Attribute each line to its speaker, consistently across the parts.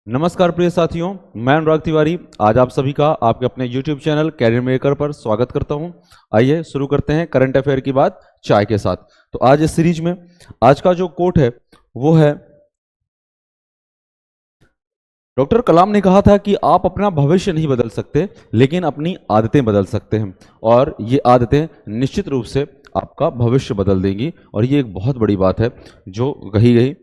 Speaker 1: नमस्कार प्रिय साथियों, मैं अनुराग तिवारी आज आप सभी का आपके अपने YouTube चैनल कैरियर मेकर पर स्वागत करता हूं। आइए शुरू करते हैं करंट अफेयर की बात चाय के साथ। तो आज इस सीरीज में आज का जो कोट है वो है, डॉक्टर कलाम ने कहा था कि आप अपना भविष्य नहीं बदल सकते लेकिन अपनी आदतें बदल सकते हैं, और ये आदतें निश्चित रूप से आपका भविष्य बदल देंगी। और ये एक बहुत बड़ी बात है जो कही गई।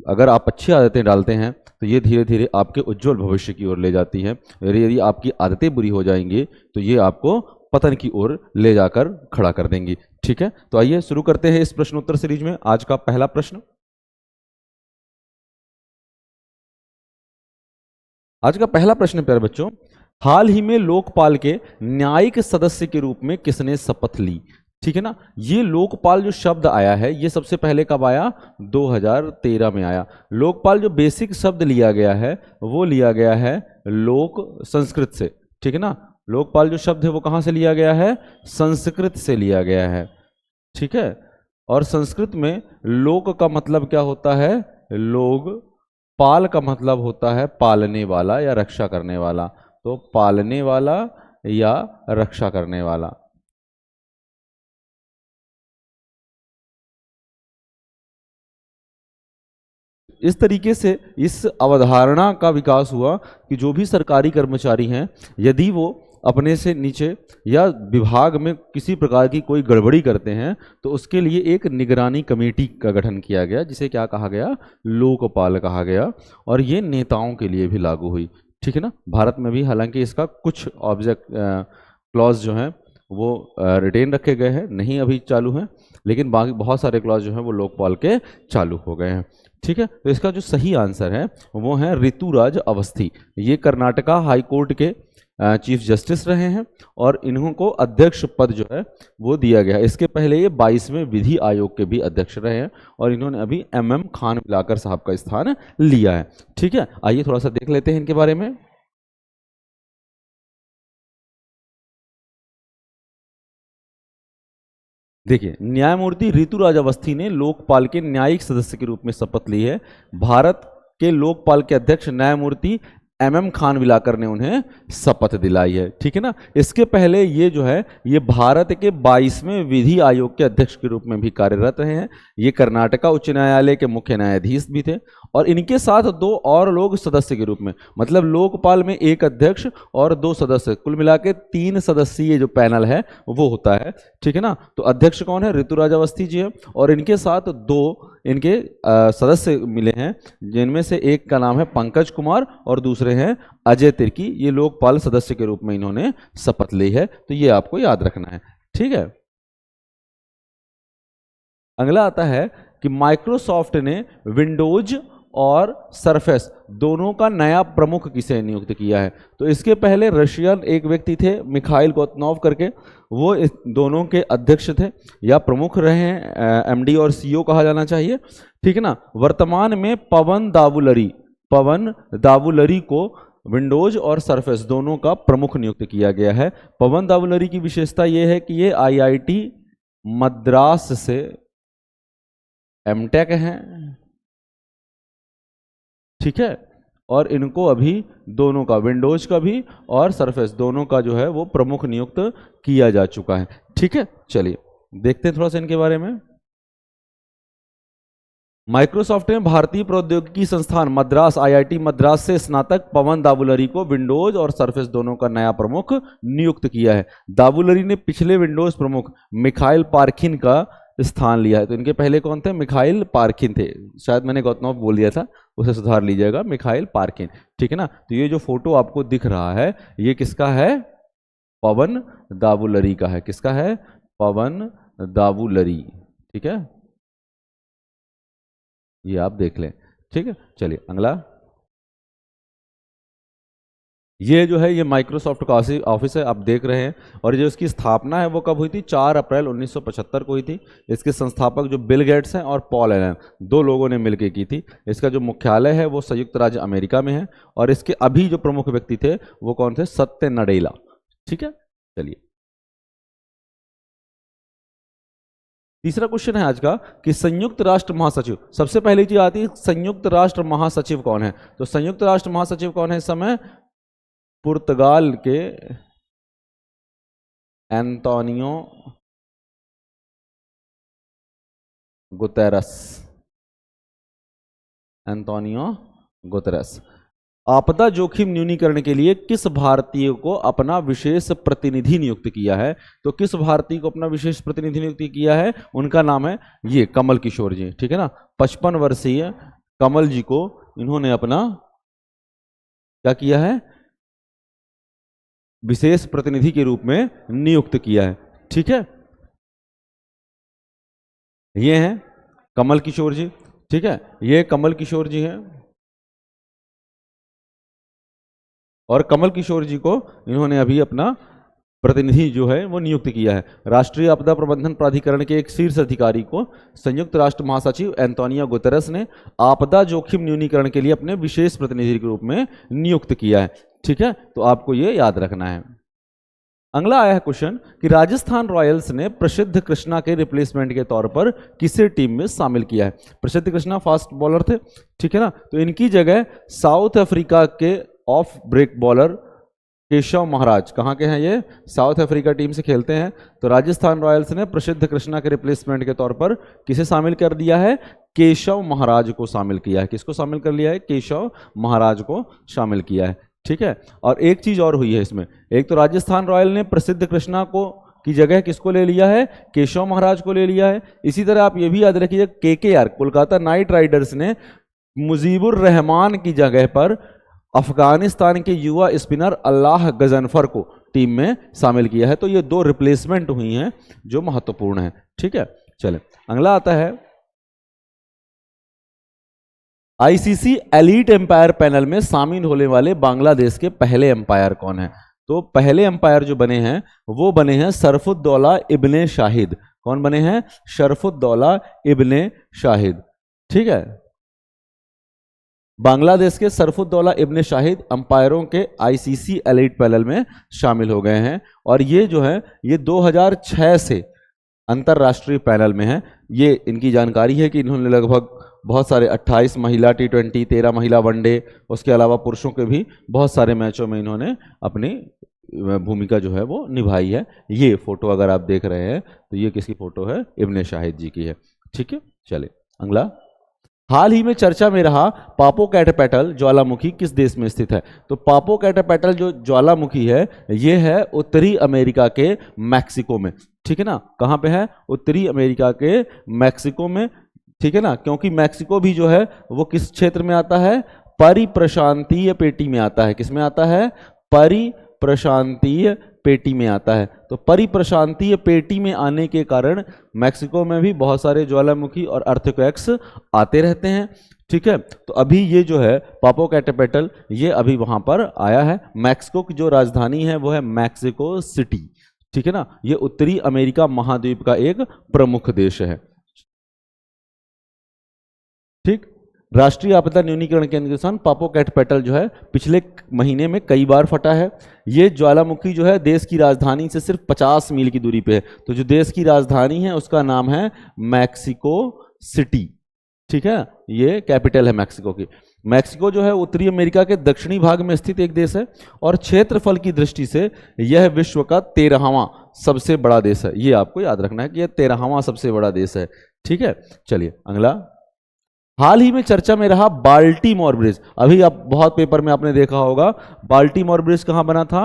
Speaker 1: अगर आप अच्छी आदतें डालते हैं तो ये धीरे धीरे आपके उज्जवल भविष्य की ओर ले जाती है। यदि आपकी आदतें बुरी हो जाएंगी तो ये आपको पतन की ओर ले जाकर खड़ा कर देंगी। ठीक है, तो आइए शुरू करते हैं इस प्रश्नोत्तर सीरीज में। आज का पहला प्रश्न, आज का पहला प्रश्न प्यारे बच्चों, हाल ही में लोकपाल के न्यायिक सदस्य के रूप में किसने शपथ ली? ठीक है ना, ये लोकपाल जो शब्द आया है ये सबसे पहले कब आया? 2013 में आया। लोकपाल जो बेसिक शब्द लिया गया है वो लिया गया है लोक संस्कृत से। ठीक है ना, लोकपाल जो शब्द है वो कहां से लिया गया है? संस्कृत से लिया गया है। ठीक है, और संस्कृत में लोक का मतलब क्या होता है? लोग। पाल का मतलब होता है पालने वाला या रक्षा करने वाला। तो पालने वाला या रक्षा करने वाला। इस तरीके से इस अवधारणा का विकास हुआ कि जो भी सरकारी कर्मचारी हैं, यदि वो अपने से नीचे या विभाग में किसी प्रकार की कोई गड़बड़ी करते हैं तो उसके लिए एक निगरानी कमेटी का गठन किया गया, जिसे क्या कहा गया? लोकपाल कहा गया। और ये नेताओं के लिए भी लागू हुई। ठीक है ना, भारत में भी हालांकि इसका कुछ ऑब्जेक्ट क्लॉज जो हैं वो रिटेन रखे गए हैं, नहीं अभी चालू हैं, लेकिन बाकी बहुत सारे क्लॉज जो हैं वो लोकपाल के चालू हो गए हैं। ठीक है, तो इसका जो सही आंसर है वो है ऋतुराज अवस्थी। ये कर्नाटका हाई कोर्ट के चीफ जस्टिस रहे हैं और इन्हों को अध्यक्ष पद जो है वो दिया गया है। इसके पहले ये 22वें विधि आयोग के भी अध्यक्ष रहे हैं और इन्होंने अभी MM खान विलाकर साहब का स्थान लिया है। ठीक है, आइए थोड़ा सा देख लेते हैं इनके बारे में। देखिए, न्यायमूर्ति ऋतुराज अवस्थी ने लोकपाल के न्यायिक सदस्य के रूप में शपथ ली है। भारत के लोकपाल के अध्यक्ष न्यायमूर्ति MM खान विलाकर ने उन्हें शपथ दिलाई है। ठीक है ना, इसके पहले ये जो है ये भारत के 22वें विधि आयोग के अध्यक्ष के रूप में भी कार्यरत रहे हैं। ये कर्नाटका उच्च न्यायालय के मुख्य न्यायाधीश भी थे और इनके साथ 2 और लोग सदस्य के रूप में, मतलब लोकपाल में 1 अध्यक्ष और 2 सदस्य, कुल मिला के 3 सदस्यीय जो पैनल है वो होता है। ठीक है ना, तो अध्यक्ष कौन है? ऋतुराज अवस्थी जी है और इनके साथ 2 इनके सदस्य मिले हैं, जिनमें से एक का नाम है पंकज कुमार और दूसरे हैं अजय तिर्की। ये लोकपाल सदस्य के रूप में इन्होंने शपथ ली है, तो ये आपको याद रखना है। ठीक है, अगला आता है कि माइक्रोसॉफ्ट ने विंडोज और सरफेस दोनों का नया प्रमुख किसे नियुक्त किया है? तो इसके पहले रशियन एक व्यक्ति थे मिखाइल गोतनोव करके, वो इस दोनों के अध्यक्ष थे या प्रमुख रहे हैं, MD और CEO कहा जाना चाहिए। ठीक है ना, वर्तमान में पवन दावुलरी को विंडोज और सरफेस दोनों का प्रमुख नियुक्त किया गया है। पवन दावुलरी की विशेषता यह है कि ये IIT मद्रास से MTech हैं। ठीक है, और इनको अभी दोनों का, विंडोज का भी और सरफेस दोनों का जो है वो प्रमुख नियुक्त किया जा चुका है। ठीक है, चलिए देखते हैं थोड़ा सा इनके बारे में। माइक्रोसॉफ्ट ने भारतीय प्रौद्योगिकी संस्थान मद्रास IIT मद्रास से स्नातक पवन दावुलरी को विंडोज और सरफेस दोनों का नया प्रमुख नियुक्त किया है। दावुलरी ने पिछले विंडोज प्रमुख मिखाइल पार्खिन का स्थान लिया है। तो इनके पहले कौन थे? मिखाइल पार्खिन थे, शायद मैंने गौतमोव बोल दिया था, उसे सुधार लीजिएगा, मिखाइल पार्खिन। ठीक है ना, तो ये जो फोटो आपको दिख रहा है ये किसका है? पवन दावुलरी का है। किसका है? पवन दावुलरी। ठीक है, ये आप देख लें। ठीक है, चलिए अगला। ये जो है ये माइक्रोसॉफ्ट का ऑफिस है, आप देख रहे हैं। और जो इसकी स्थापना है वो कब हुई थी? 4 अप्रैल 1975 को हुई थी। इसके संस्थापक जो बिल गेट्स हैं और पॉल एलन, 2 लोगों ने मिलकर की थी। इसका जो मुख्यालय है वो संयुक्त राज्य अमेरिका में है और इसके अभी जो प्रमुख व्यक्ति थे वो कौन थे? सत्य नडेला। ठीक है, चलिए तीसरा क्वेश्चन है आज का कि संयुक्त राष्ट्र महासचिव, सबसे पहली चीज आती है संयुक्त राष्ट्र महासचिव कौन है। तो संयुक्त राष्ट्र महासचिव कौन है इस समय? पुर्तगाल के एंटोनियो गुतेरस। Antonio Guterres. आपदा जोखिम न्यूनीकरण के लिए किस भारतीय को अपना विशेष प्रतिनिधि नियुक्त किया है? तो किस भारतीय को अपना विशेष प्रतिनिधि नियुक्त किया है? उनका नाम है ये कमल किशोर जी, ठीक है ना। 55 वर्षीय कमल जी को इन्होंने अपना क्या किया है? विशेष प्रतिनिधि के रूप में नियुक्त किया है, ठीक है। ये हैं कमल किशोर जी, ठीक है, ये कमल किशोर जी हैं और कमल किशोर जी को इन्होंने अभी अपना प्रतिनिधि जो है वो नियुक्त किया है। राष्ट्रीय आपदा प्रबंधन प्राधिकरण के एक शीर्ष अधिकारी को संयुक्त राष्ट्र महासचिव एंटोनियो गुतेरस ने आपदा जोखिम न्यूनीकरण के लिए अपने विशेष प्रतिनिधि के रूप में नियुक्त किया है, ठीक है। तो आपको ये याद रखना है। अगला आया है क्वेश्चन कि राजस्थान रॉयल्स ने प्रसिद्ध कृष्णा के रिप्लेसमेंट के तौर पर किसे टीम में शामिल किया है? प्रसिद्ध कृष्णा फास्ट बॉलर थे, ठीक है ना। तो इनकी जगह साउथ अफ्रीका के of break bowler Keshav Maharaj, कहाँ के हैं ये? साउथ अफ्रीका टीम से खेलते हैं। तो राजस्थान रॉयल्स ने प्रसिद्ध कृष्णा के रिप्लेसमेंट के तौर पर किसे शामिल कर दिया है? केशव महाराज को शामिल किया है। किसको शामिल कर लिया है? केशव महाराज को शामिल किया है, ठीक है। और एक चीज और हुई है इसमें, एक तो राजस्थान रॉयल ने प्रसिद्ध कृष्णा को की जगह किसको ले लिया है? केशव महाराज को ले लिया है। इसी तरह आप ये भी याद रखिए केकेआर कोलकाता नाइट राइडर्स ने मुजीबुर रहमान की जगह पर अफगानिस्तान के युवा स्पिनर अल्लाह गजनफर को टीम में शामिल किया है। तो ये दो रिप्लेसमेंट हुई हैं जो महत्वपूर्ण है, ठीक है। चले अगला आता है आईसीसी एलीट एम्पायर पैनल में शामिल होने वाले बांग्लादेश के पहले एम्पायर कौन है? तो पहले एम्पायर जो बने हैं वो बने हैं शरफुद्दौला इब्ने शाहिद। कौन बने हैं? शरफुद्दौला इब्ने शाहिद, ठीक है। बांग्लादेश के शरफुद्दौला इब्ने शाहिद अंपायरों के आईसीसी एलीट पैनल में शामिल हो गए हैं और ये जो है ये 2006 से अंतरराष्ट्रीय पैनल में है। ये इनकी जानकारी है कि इन्होंने लगभग बहुत सारे 28 महिला T20, 13 महिला वनडे, उसके अलावा पुरुषों के भी बहुत सारे मैचों में इन्होंने अपनी भूमिका जो है वो निभाई है। ये फोटो अगर आप देख रहे हैं तो ये किसकी फोटो है? इब्ने शाहिद जी की है, ठीक है। चले अगला, हाल ही में चर्चा में रहा पापोकैटपेटल ज्वालामुखी किस देश में स्थित है? तो पापोकैटपेटल जो ज्वालामुखी है ये है उत्तरी अमेरिका के मैक्सिको में, ठीक है ना। कहाँ पे है? उत्तरी अमेरिका के मैक्सिको में, ठीक है ना। क्योंकि मैक्सिको भी जो है वो किस क्षेत्र में आता है? परिप्रशांतीय पेटी में आता है। किस में आता है? परिप्रशांतीय पेटी में आता है। तो परिप्रशांतीय पेटी में आने के कारण मैक्सिको में भी बहुत सारे ज्वालामुखी और अर्थक्वेक्स आते रहते हैं, ठीक है। तो अभी ये जो है पापोकैटपेटल ये अभी वहां पर आया है। मैक्सिको की जो राजधानी है वो है मैक्सिको सिटी, ठीक है ना। ये उत्तरी अमेरिका महाद्वीप का एक प्रमुख देश है, ठीक। राष्ट्रीय आपदा न्यूनीकरण के अनुसार पापोकैटपेटल जो है पिछले महीने में कई बार फटा है। ये ज्वालामुखी जो है देश की राजधानी से सिर्फ 50 मील की दूरी पे है। तो जो देश की राजधानी है उसका नाम है मैक्सिको सिटी, ठीक है। ये कैपिटल है मैक्सिको की। मैक्सिको जो है उत्तरी अमेरिका के दक्षिणी भाग में स्थित एक देश है और क्षेत्रफल की दृष्टि से यह विश्व का 13वां सबसे बड़ा देश है। ये आपको याद रखना है कि यह 13वां सबसे बड़ा देश है, ठीक है। चलिए अगला, हाल ही में चर्चा में रहा बाल्टीमोर ब्रिज। अभी आप बहुत पेपर में आपने देखा होगा बाल्टीमोर ब्रिज कहां बना था?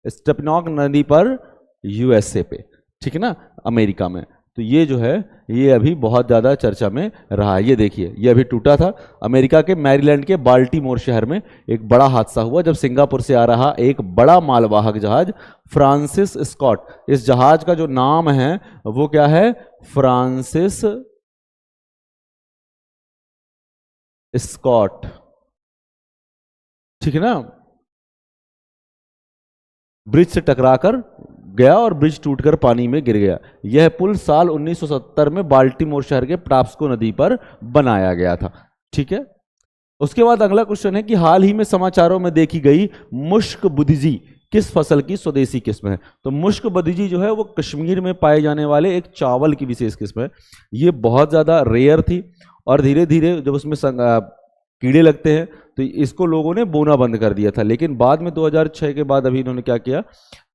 Speaker 1: स्टेपनॉक नदी पर, यूएसए पे, ठीक है ना, अमेरिका में। तो ये जो है ये अभी बहुत ज़्यादा चर्चा में रहा है। ये देखिए ये अभी टूटा था। अमेरिका के मैरीलैंड के बाल्टीमोर शहर में एक बड़ा हादसा हुआ जब सिंगापुर से आ रहा एक बड़ा मालवाहक जहाज फ्रांसिस स्कॉट, इस जहाज का जो नाम है वो क्या है? फ्रांसिस स्कॉट, ठीक है ना, ब्रिज से टकराकर गया और ब्रिज टूटकर पानी में गिर गया। यह पुल साल 1970 में बाल्टीमोर शहर के टाप्सको नदी पर बनाया गया था, ठीक है। उसके बाद अगला क्वेश्चन है कि हाल ही में समाचारों में देखी गई मुश्क बुद्धिजी किस फसल की स्वदेशी किस्म है? तो मुश्क बदीजी जो है वो कश्मीर में पाए जाने वाले एक चावल की विशेष किस्म है। ये बहुत ज़्यादा रेयर थी और धीरे धीरे जब उसमें कीड़े लगते हैं तो इसको लोगों ने बोना बंद कर दिया था, लेकिन बाद में 2006 के बाद अभी इन्होंने क्या किया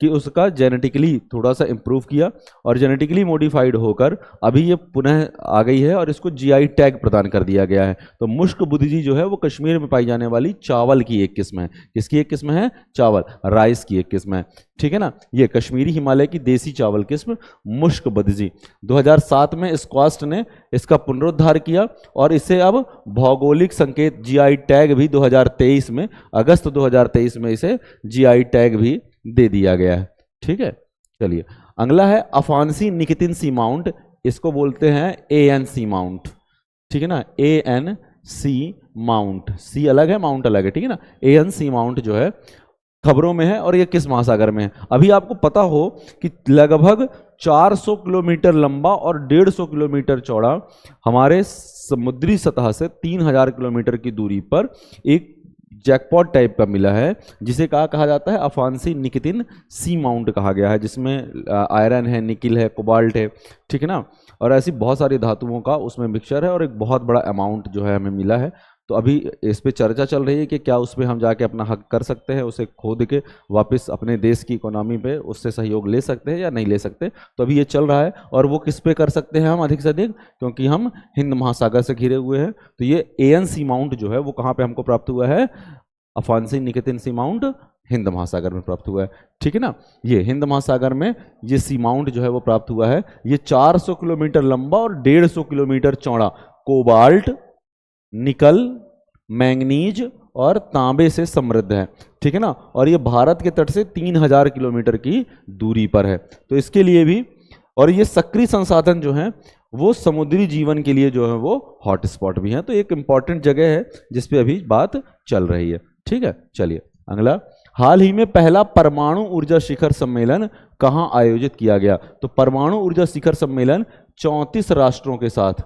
Speaker 1: कि उसका जेनेटिकली थोड़ा सा इम्प्रूव किया और जेनेटिकली मॉडिफाइड होकर अभी ये पुनः आ गई है और इसको जीआई टैग प्रदान कर दिया गया है। तो मुश्क बुदीजी जो है वो कश्मीर में पाई जाने वाली चावल की एक किस्म है। किसकी एक किस्म है? चावल, राइस की एक किस्म है, ठीक है ना। ये कश्मीरी हिमालय की देसी चावल किस्म मुश्क बदीजी। 2007 में स्क्वास्ट ने इसका पुनरुद्धार किया और इसे अब भौगोलिक संकेत जीआई टैग भी 2023 में, अगस्त 2023 में इसे जीआई टैग भी दे दिया गया है, ठीक है। चलिए अगला है अफांसी निकितिन सी माउंट, इसको बोलते हैं ANC माउंट, ठीक है ना। ANC माउंट, सी अलग है माउंट अलग है, ठीक है ना। ANC माउंट जो है खबरों में है और ये किस महासागर में है? अभी आपको पता हो कि लगभग 400 किलोमीटर लंबा और 150 किलोमीटर चौड़ा हमारे समुद्री सतह से 3000 किलोमीटर की दूरी पर एक जैकपॉट टाइप का मिला है, जिसे कहा जाता है अफांसी निकितिन सी माउंट कहा गया है, जिसमें आयरन है, निकिल है, कोबाल्ट है, ठीक है ना। और ऐसी बहुत सारी धातुओं का उसमें मिक्सचर है और एक बहुत बड़ा अमाउंट जो है हमें मिला है। तो अभी इस पे चर्चा चल रही है कि क्या उस पर हम जाके अपना हक कर सकते हैं, उसे खोद के वापस अपने देश की इकोनॉमी पे उससे सहयोग ले सकते हैं या नहीं ले सकते। तो अभी ये चल रहा है और वो किस पे कर सकते हैं हम अधिक से अधिक, क्योंकि हम हिंद महासागर से घिरे हुए हैं। तो ये ANC माउंट जो है वो कहाँ पे हमको प्राप्त हुआ है? अफांसी निकितिन सी माउंट हिंद महासागर में प्राप्त हुआ है, ठीक है ना। ये हिंद महासागर में ये सी माउंट जो है वो प्राप्त हुआ है। ये 400 किलोमीटर लंबा और 150 किलोमीटर चौड़ा कोबाल्ट, निकल, मैंगनीज और तांबे से समृद्ध है, ठीक है ना। और ये भारत के तट से 3000 किलोमीटर की दूरी पर है। तो इसके लिए भी, और ये सक्रिय संसाधन जो हैं वो समुद्री जीवन के लिए जो है वो हॉटस्पॉट भी हैं। तो एक इंपॉर्टेंट जगह है जिस पे अभी बात चल रही है, ठीक है। चलिए अगला, हाल ही में पहला परमाणु ऊर्जा शिखर सम्मेलन कहाँ आयोजित किया गया? तो परमाणु ऊर्जा शिखर सम्मेलन 34 राष्ट्रों के साथ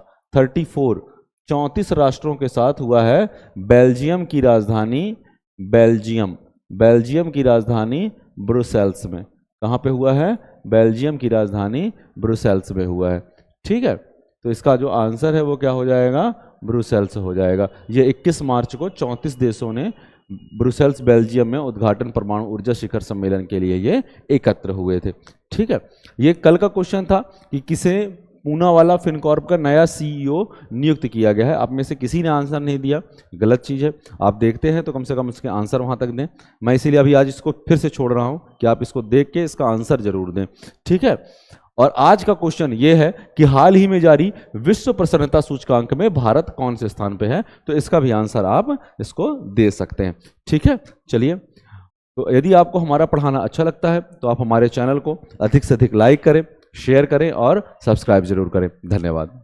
Speaker 1: 34 राष्ट्रों के साथ हुआ है बेल्जियम की राजधानी, बेल्जियम की राजधानी ब्रुसेल्स में। कहाँ पे हुआ है? बेल्जियम की राजधानी ब्रुसेल्स में हुआ है, ठीक है। तो इसका जो आंसर है वो क्या हो जाएगा? ब्रुसेल्स हो जाएगा। ये 21 मार्च को 34 देशों ने ब्रुसेल्स बेल्जियम में उद्घाटन परमाणु ऊर्जा शिखर सम्मेलन के लिए ये एकत्र हुए थे, ठीक है। ये कल का क्वेश्चन था कि किसे पूनावाला फिनकॉर्प का नया CEO नियुक्त किया गया है। आप में से किसी ने आंसर नहीं दिया, गलत चीज़ है। आप देखते हैं तो कम से कम इसके आंसर वहाँ तक दें। मैं इसीलिए अभी आज इसको फिर से छोड़ रहा हूँ कि आप इसको देख के इसका आंसर जरूर दें, ठीक है। और आज का क्वेश्चन ये है कि हाल ही में जारी विश्व प्रसन्नता सूचकांक में भारत कौन से स्थान पे है? तो इसका भी आंसर आप इसको दे सकते हैं, ठीक है। चलिए, तो यदि आपको हमारा पढ़ाना अच्छा लगता है तो आप हमारे चैनल को अधिक से अधिक लाइक करें, शेयर करें और सब्सक्राइब जरूर करें। धन्यवाद।